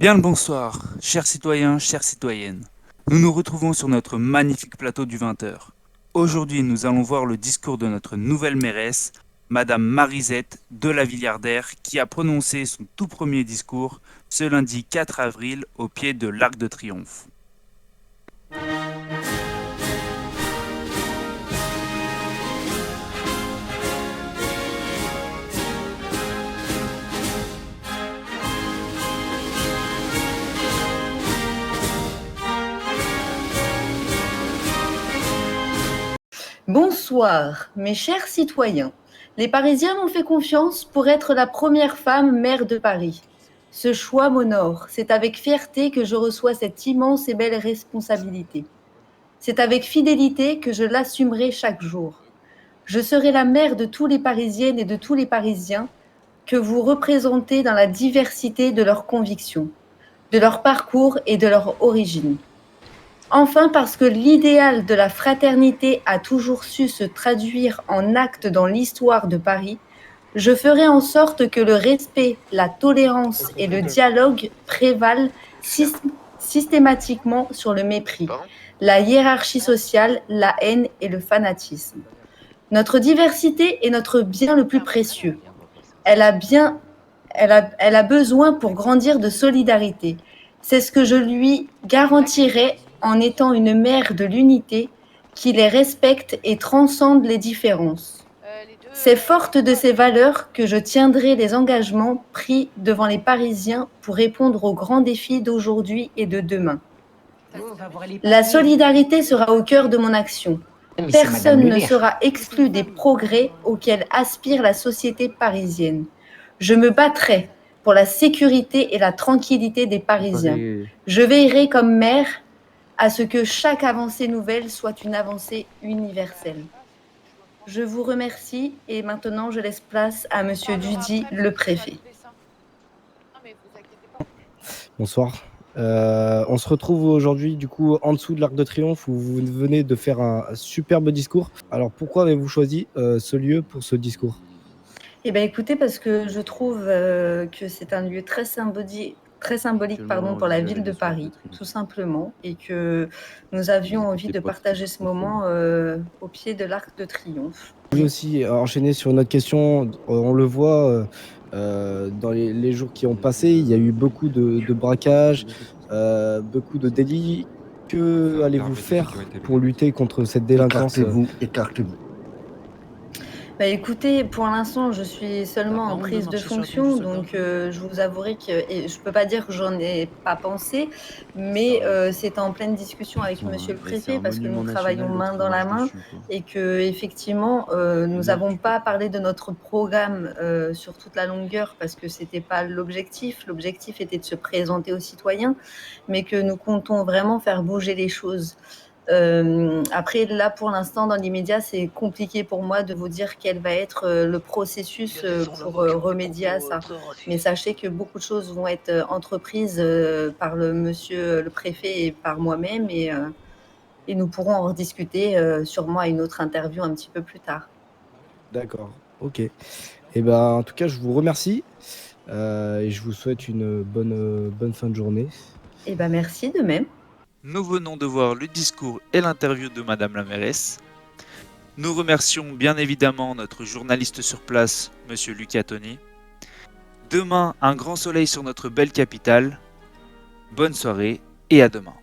Bien le bonsoir, chers citoyens, chères citoyennes. Nous nous retrouvons sur notre magnifique plateau du 20h. Aujourd'hui, nous allons voir le discours de notre nouvelle mairesse, Madame Marisette de la Villardaire, qui a prononcé son tout premier discours ce lundi 4 avril au pied de l'Arc de Triomphe. Bonsoir, mes chers citoyens. Les Parisiens m'ont fait confiance pour être la première femme maire de Paris. Ce choix m'honore. C'est avec fierté que je reçois cette immense et belle responsabilité. C'est avec fidélité que je l'assumerai chaque jour. Je serai la mère de tous les Parisiennes et de tous les Parisiens que vous représentez dans la diversité de leurs convictions, de leur parcours et de leur origine. Enfin, parce que l'idéal de la fraternité a toujours su se traduire en actes dans l'histoire de Paris, je ferai en sorte que le respect, la tolérance et le dialogue prévalent systématiquement sur le mépris, la hiérarchie sociale, la haine et le fanatisme. Notre diversité est notre bien le plus précieux. Elle a besoin pour grandir de solidarité. C'est ce que je lui garantirai en étant une mère de l'unité qui les respecte et transcende les différences. C'est forte de ces valeurs que je tiendrai les engagements pris devant les Parisiens pour répondre aux grands défis d'aujourd'hui et de demain. La solidarité sera au cœur de mon action. Personne ne sera exclu des progrès auxquels aspire la société parisienne. Je me battrai pour la sécurité et la tranquillité des Parisiens. Je veillerai comme maire à ce que chaque avancée nouvelle soit une avancée universelle. Je vous remercie et maintenant je laisse place à Monsieur Dudy, le préfet. Bonsoir. On se retrouve aujourd'hui du coup en dessous de l'Arc de Triomphe où vous venez de faire un superbe discours. Alors pourquoi avez-vous choisi ce lieu pour ce discours? Eh bien écoutez, parce que je trouve que c'est un lieu très symbolique pour la ville de Paris, tout simplement, et que nous avions envie de partager ce moment au pied de l'Arc de Triomphe. Je vais aussi enchaîner sur une autre question. On le voit dans les jours qui ont passé, il y a eu beaucoup de braquages, beaucoup de délits. Que allez-vous faire pour lutter contre cette délinquance? Écartez-vous. Bah, écoutez, pour l'instant, je suis seulement en prise de fonction, donc je vous avouerai que et je peux pas dire que j'en ai pas pensé, mais c'est en pleine discussion avec monsieur le préfet parce que nous travaillons main dans la main et qu'effectivement, nous avons pas parlé de notre programme, sur toute la longueur parce que c'était pas l'objectif. L'objectif était de se présenter aux citoyens, mais que nous comptons vraiment faire bouger les choses. Après, là, pour l'instant, dans l'immédiat, c'est compliqué pour moi de vous dire quel va être le processus pour remédier à ça. Mais sachez que beaucoup de choses vont être entreprises par le monsieur le préfet et par moi-même et nous pourrons en rediscuter sûrement à une autre interview un petit peu plus tard. D'accord, ok. Et ben, en tout cas, je vous remercie et je vous souhaite une bonne fin de journée. Eh ben, merci de même. Nous venons de voir le discours et l'interview de Madame la mairesse. Nous remercions bien évidemment notre journaliste sur place, Monsieur Lucas Tony. Demain, un grand soleil sur notre belle capitale. Bonne soirée et à demain.